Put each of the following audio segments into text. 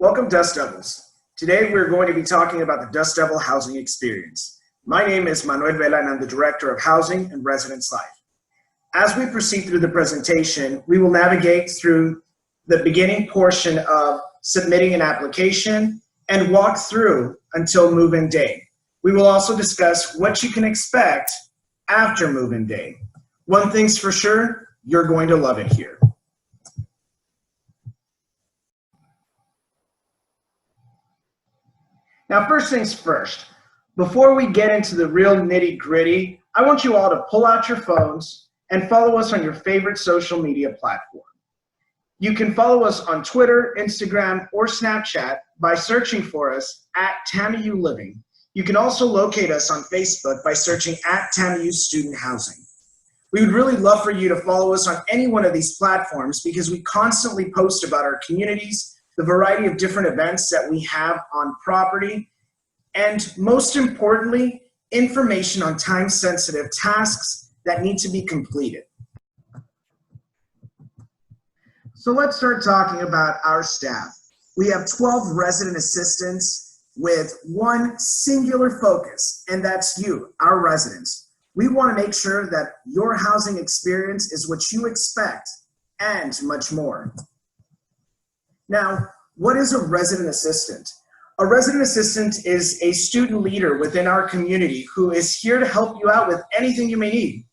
Welcome, Dust Devils. Today we're going to be talking about the Dust Devil housing experience. My name is Manuel Vela and I'm the Director of Housing and Residence Life. As we proceed through the presentation, we will navigate through the beginning portion of submitting an application and walk through until move-in day. We will also discuss what you can expect after move-in day. One thing's for sure, you're going to love it here. Now, first things first, before we get into the real nitty-gritty, I want you all to pull out your phones and follow us on your favorite social media platform. You can follow us on Twitter, Instagram, or Snapchat by searching for us at TAMIU Living. You can also locate us on Facebook by searching at TAMIU Student Housing. We would really love for you to follow us on any one of these platforms because we constantly post about our communities, the variety of different events that we have on property, and most importantly, information on time-sensitive tasks that need to be completed. So let's start talking about our staff. We have 12 resident assistants with one singular focus, and that's you, our residents. We want to make sure that your housing experience is what you expect and much more. Now, what is a resident assistant? A resident assistant is a student leader within our community who is here to help you out with anything you may need.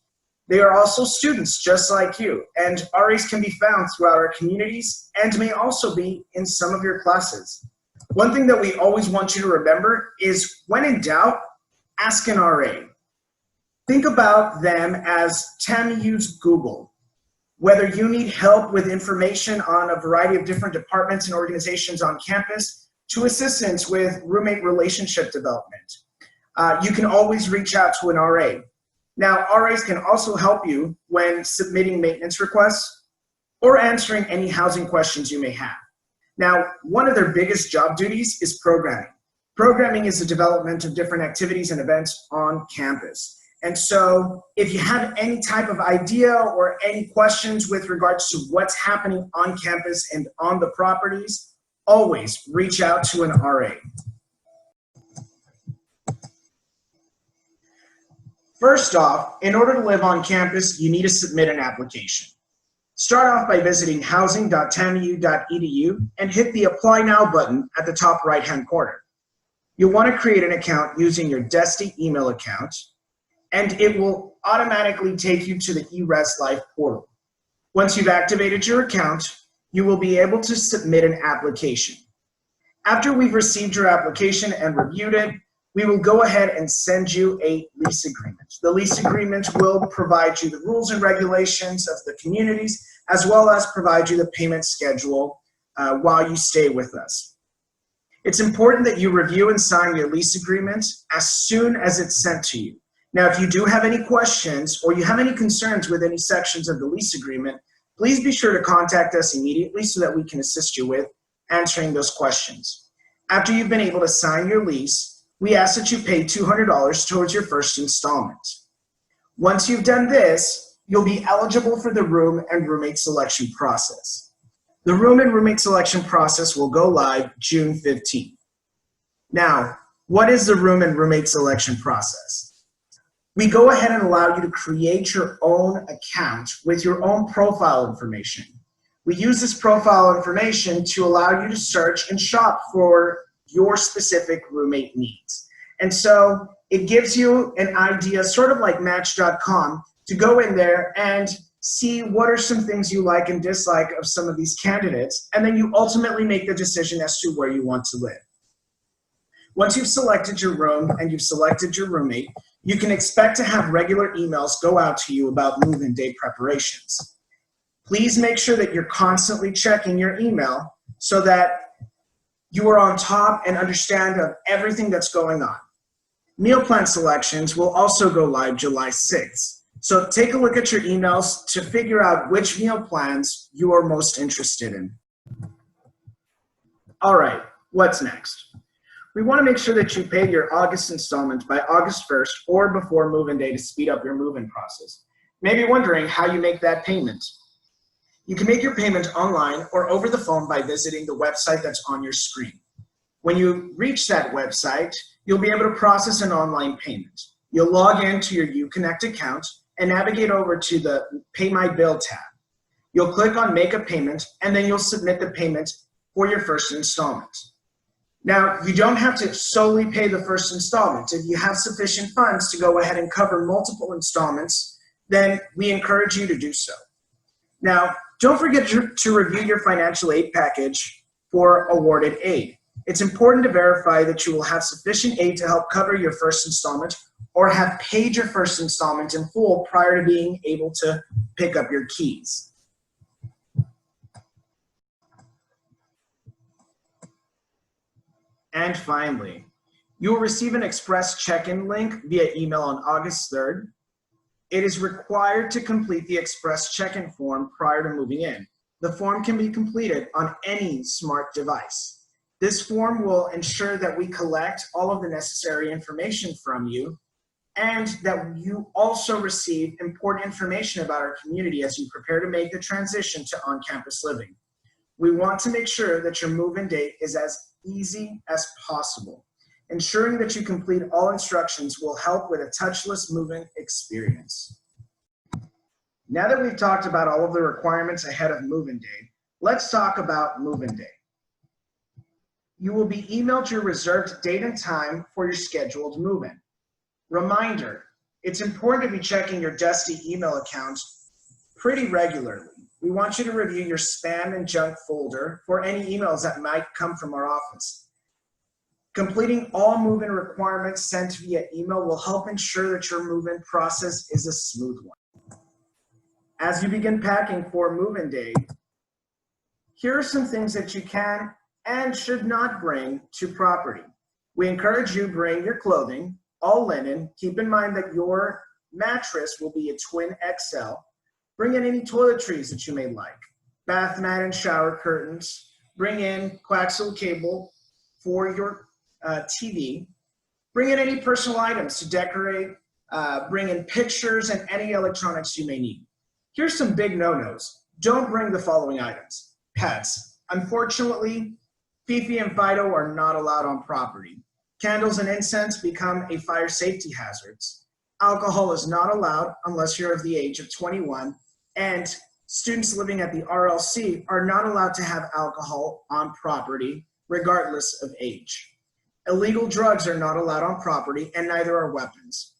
They are also students just like you, and RAs can be found throughout our communities and may also be in some of your classes. One thing that we always want you to remember is when in doubt, ask an RA. Think about them as TAMIU's Google. Whether you need help with information on a variety of different departments and organizations on campus to assistance with roommate relationship development, you can always reach out to an RA. Now, RAs can also help you when submitting maintenance requests or answering any housing questions you may have. Now, one of their biggest job duties is programming. Programming is the development of different activities and events on campus. And so if you have any type of idea or any questions with regards to what's happening on campus and on the properties, always reach out to an RA. First off, in order to live on campus, you need to submit an application. Start off by visiting housing.tamiu.edu and hit the Apply Now button at the top right-hand corner. You'll want to create an account using your DESTI email account, and it will automatically take you to the eResLife portal. Once you've activated your account, you will be able to submit an application. After we've received your application and reviewed it, we will go ahead and send you a lease agreement. The lease agreement will provide you the rules and regulations of the communities, as well as provide you the payment schedule while you stay with us. It's important that you review and sign your lease agreement as soon as it's sent to you. Now, if you do have any questions or you have any concerns with any sections of the lease agreement, please be sure to contact us immediately so that we can assist you with answering those questions. After you've been able to sign your lease, we ask that you pay $200 towards your first installment. Once you've done this, you'll be eligible for the room and roommate selection process. The room and roommate selection process will go live June 15th. Now, what is the room and roommate selection process? We go ahead and allow you to create your own account with your own profile information. We use this profile information to allow you to search and shop for your specific roommate needs. And so it gives you an idea, sort of like Match.com, to go in there and see what are some things you like and dislike of some of these candidates, and then you ultimately make the decision as to where you want to live. Once you've selected your room and you've selected your roommate, you can expect to have regular emails go out to you about move-in day preparations. Please make sure that you're constantly checking your email so that you are on top and understand of everything that's going on. Meal plan selections will also go live July 6th. So take a look at your emails to figure out which meal plans you are most interested in. All right, what's next? We want to make sure that you pay your August installment by August 1st or before move-in day to speed up your move-in process. You may be wondering how you make that payment. You can make your payment online or over the phone by visiting the website that's on your screen. When you reach that website, you'll be able to process an online payment. You'll log into your Uconnect account and navigate over to the Pay My Bill tab. You'll click on Make a Payment, and then you'll submit the payment for your first installment. Now, you don't have to solely pay the first installment. If you have sufficient funds to go ahead and cover multiple installments, then we encourage you to do so. Now, don't forget to review your financial aid package for awarded aid. It's important to verify that you will have sufficient aid to help cover your first installment or have paid your first installment in full prior to being able to pick up your keys. And finally, you will receive an express check-in link via email on August 3rd. It is required to complete the express check-in form prior to moving in. The form can be completed on any smart device. This form will ensure that we collect all of the necessary information from you and that you also receive important information about our community as you prepare to make the transition to on-campus living. We want to make sure that your move-in date is as easy as possible. Ensuring that you complete all instructions will help with a touchless move-in experience. Now that we've talked about all of the requirements ahead of move-in day, let's talk about move-in day. You will be emailed your reserved date and time for your scheduled move-in. Reminder, it's important to be checking your Dusty email account pretty regularly. We want you to review your spam and junk folder for any emails that might come from our office. Completing all move-in requirements sent via email will help ensure that your move-in process is a smooth one. As you begin packing for move-in day, here are some things that you can and should not bring to property. We encourage you to bring your clothing, all linen. Keep in mind that your mattress will be a twin XL. Bring in any toiletries that you may like, bath mat and shower curtains. Bring in coaxial cable for your TV. Bring in any personal items to decorate. Bring in pictures and any electronics you may need. Here's some big no-nos. Don't bring the following items. Pets. Unfortunately, Fifi and Fido are not allowed on property. Candles and incense become a fire safety hazard. Alcohol is not allowed unless you're of the age of 21, and students living at the RLC are not allowed to have alcohol on property regardless of age. Illegal drugs are not allowed on property, and neither are weapons.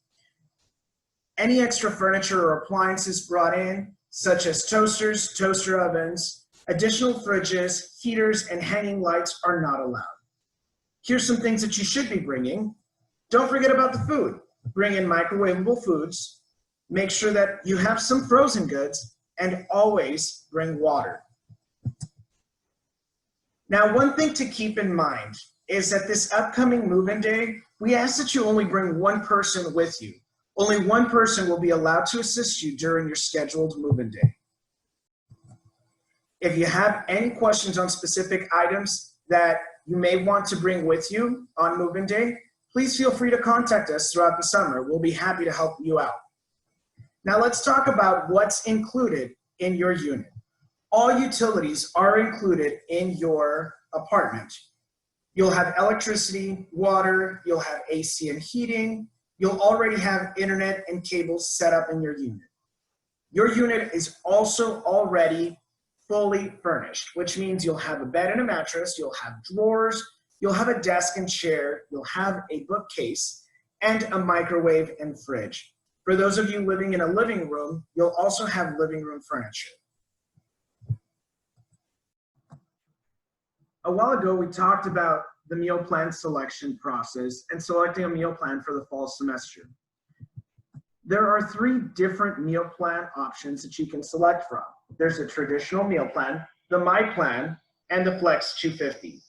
Any extra furniture or appliances brought in, such as toasters, toaster ovens, additional fridges, heaters, and hanging lights are not allowed. Here's some things that you should be bringing. Don't forget about the food. Bring in microwavable foods. Make sure that you have some frozen goods, and always bring water. Now, one thing to keep in mind is that this upcoming move-in day, we ask that you only bring one person with you. Only one person will be allowed to assist you during your scheduled move-in day. If you have any questions on specific items that you may want to bring with you on move-in day, please feel free to contact us throughout the summer. We'll be happy to help you out. Now let's talk about what's included in your unit. All utilities are included in your apartment. You'll have electricity, water, you'll have AC and heating, you'll already have internet and cables set up in your unit. Your unit is also already fully furnished, which means you'll have a bed and a mattress, you'll have drawers, you'll have a desk and chair, you'll have a bookcase, and a microwave and fridge. For those of you living in a living room, you'll also have living room furniture. A while ago, we talked about the meal plan selection process and selecting a meal plan for the fall semester. There are 3 different meal plan options that you can select from. There's a traditional meal plan, the My Plan, and the Flex 250.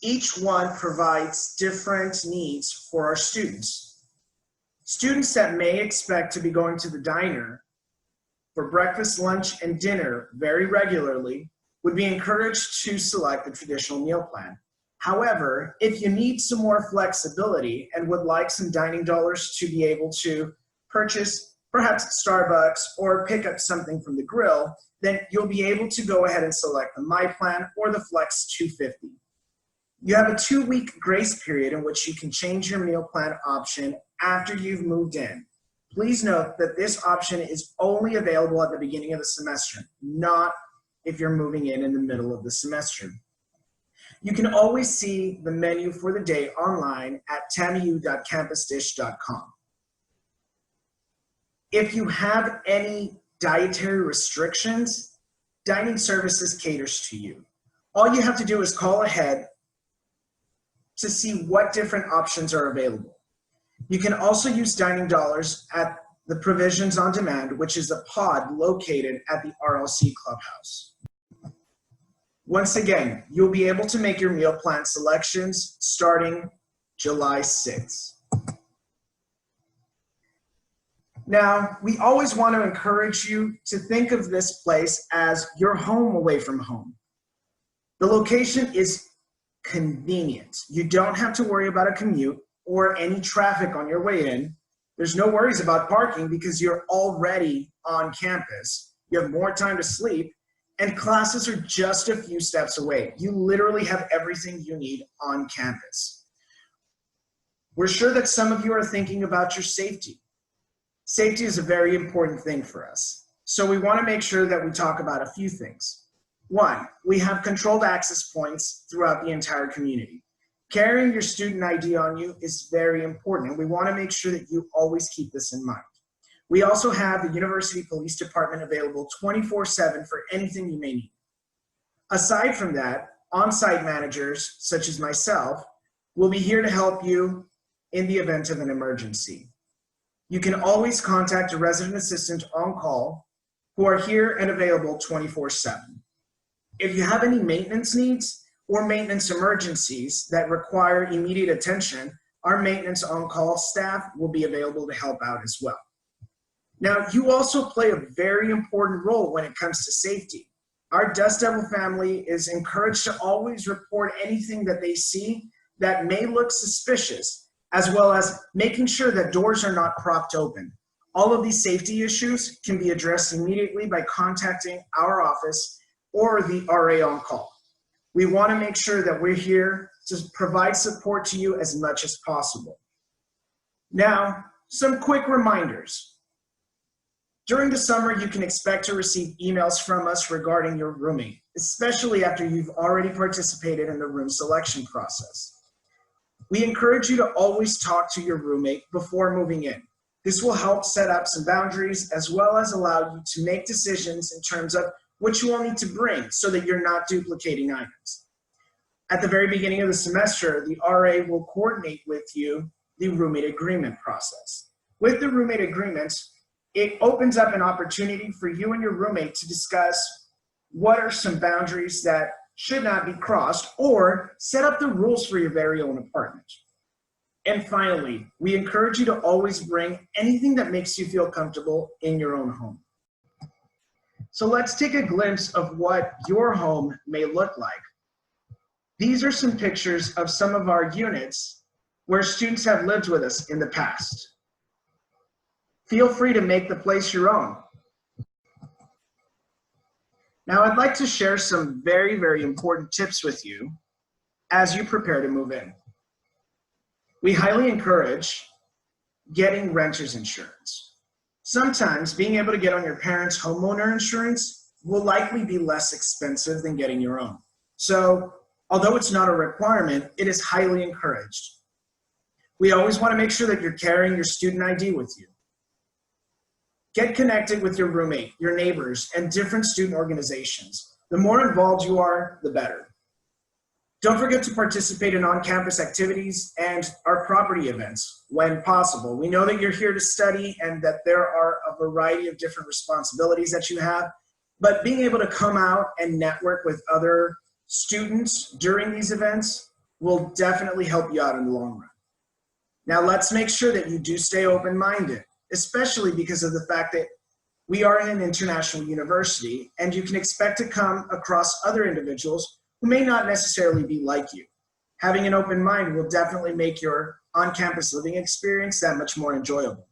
Each one provides different needs for our students. Students that may expect to be going to the diner for breakfast, lunch, and dinner very regularly would be encouraged to select the traditional meal plan. However, if you need some more flexibility and would like some dining dollars to be able to purchase perhaps Starbucks, or pick up something from the grill, then you'll be able to go ahead and select the My Plan or the Flex 250. You have a 2-week grace period in which you can change your meal plan option after you've moved in. Please note that this option is only available at the beginning of the semester, not if you're moving in the middle of the semester. You can always see the menu for the day online at tamu.campusdish.com. If you have any dietary restrictions, Dining Services caters to you. All you have to do is call ahead to see what different options are available. You can also use Dining Dollars at the Provisions on Demand, which is a pod located at the RLC Clubhouse. Once again, you'll be able to make your meal plan selections starting July 6th. Now, we always want to encourage you to think of this place as your home away from home. The location is convenient. You don't have to worry about a commute or any traffic on your way in. There's no worries about parking because you're already on campus. You have more time to sleep, and classes are just a few steps away. You literally have everything you need on campus. We're sure that some of you are thinking about your safety. Safety is a very important thing for us. So we want to make sure that we talk about a few things. One, we have controlled access points throughout the entire community. Carrying your student ID on you is very important, and we want to make sure that you always keep this in mind. We also have the University Police Department available 24/7 for anything you may need. Aside from that, on-site managers, such as myself, will be here to help you in the event of an emergency. You can always contact a resident assistant on call who are here and available 24/7. If you have any maintenance needs or maintenance emergencies that require immediate attention, our maintenance on-call staff will be available to help out as well. Now, you also play a very important role when it comes to safety. Our Dust Devil family is encouraged to always report anything that they see that may look suspicious, as well as making sure that doors are not propped open. All of these safety issues can be addressed immediately by contacting our office or the RA on call. We want to make sure that we're here to provide support to you as much as possible. Now, some quick reminders. During the summer, you can expect to receive emails from us regarding your roommate, especially after you've already participated in the room selection process. We encourage you to always talk to your roommate before moving in. This will help set up some boundaries as well as allow you to make decisions in terms of what you will need to bring so that you're not duplicating items. At the very beginning of the semester, the RA will coordinate with you the roommate agreement process. With the roommate agreement, it opens up an opportunity for you and your roommate to discuss what are some boundaries that should not be crossed, or set up the rules for your very own apartment. And finally, we encourage you to always bring anything that makes you feel comfortable in your own home. So let's take a glimpse of what your home may look like. These are some pictures of some of our units where students have lived with us in the past. Feel free to make the place your own. Now, I'd like to share some very, very important tips with you as you prepare to move in. We highly encourage getting renter's insurance. Sometimes being able to get on your parents' homeowner insurance will likely be less expensive than getting your own. So, although it's not a requirement, it is highly encouraged. We always want to make sure that you're carrying your student ID with you. Get connected with your roommate, your neighbors, and different student organizations. The more involved you are, the better. Don't forget to participate in on-campus activities and our property events when possible. We know that you're here to study and that there are a variety of different responsibilities that you have, but being able to come out and network with other students during these events will definitely help you out in the long run. Now, let's make sure that you do stay open-minded, especially because of the fact that we are in an international university and you can expect to come across other individuals who may not necessarily be like you. Having an open mind will definitely make your on-campus living experience that much more enjoyable.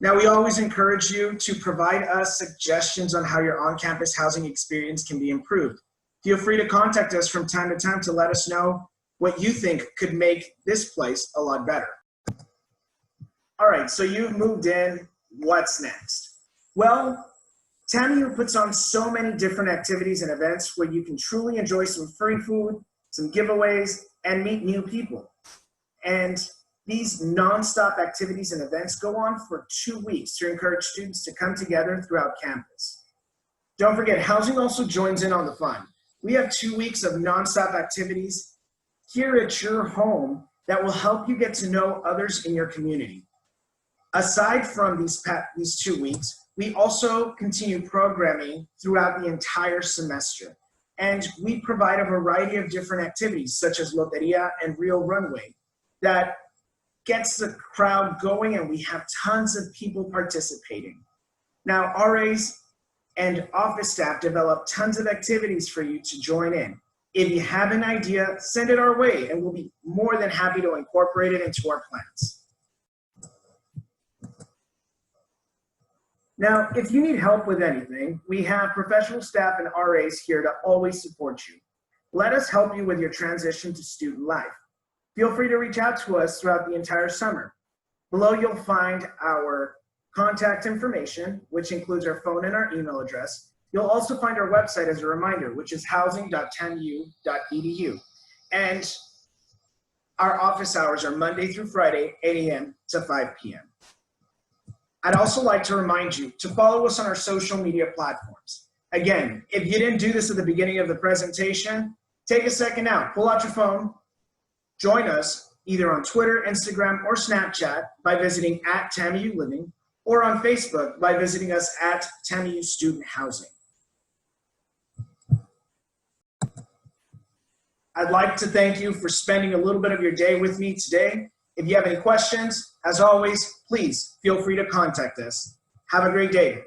Now, we always encourage you to provide us suggestions on how your on-campus housing experience can be improved. Feel free to contact us from time to time to let us know what you think could make this place a lot better. All right, so you've moved in. What's next? Well, TAMU puts on so many different activities and events where you can truly enjoy some free food, some giveaways, and meet new people. And these nonstop activities and events go on for 2 weeks to encourage students to come together throughout campus. Don't forget, housing also joins in on the fun. We have 2 weeks of nonstop activities here at your home that will help you get to know others in your community. Aside from these 2 weeks, we also continue programming throughout the entire semester. And we provide a variety of different activities such as Loteria and Real Runway that gets the crowd going, and we have tons of people participating. Now, RAs and office staff develop tons of activities for you to join in. If you have an idea, send it our way, and we'll be more than happy to incorporate it into our plans. Now, if you need help with anything, we have professional staff and RAs here to always support you. Let us help you with your transition to student life. Feel free to reach out to us throughout the entire summer. Below, you'll find our contact information, which includes our phone and our email address. You'll also find our website as a reminder, which is housing.tamu.edu. And our office hours are Monday through Friday, 8 a.m. to 5 p.m. I'd also like to remind you to follow us on our social media platforms. Again, if you didn't do this at the beginning of the presentation, take a second now, pull out your phone, join us either on Twitter, Instagram, or Snapchat by visiting @TAMU Living, or on Facebook by visiting us at TAMU Student Housing. I'd like to thank you for spending a little bit of your day with me today. If you have any questions, as always, please feel free to contact us. Have a great day.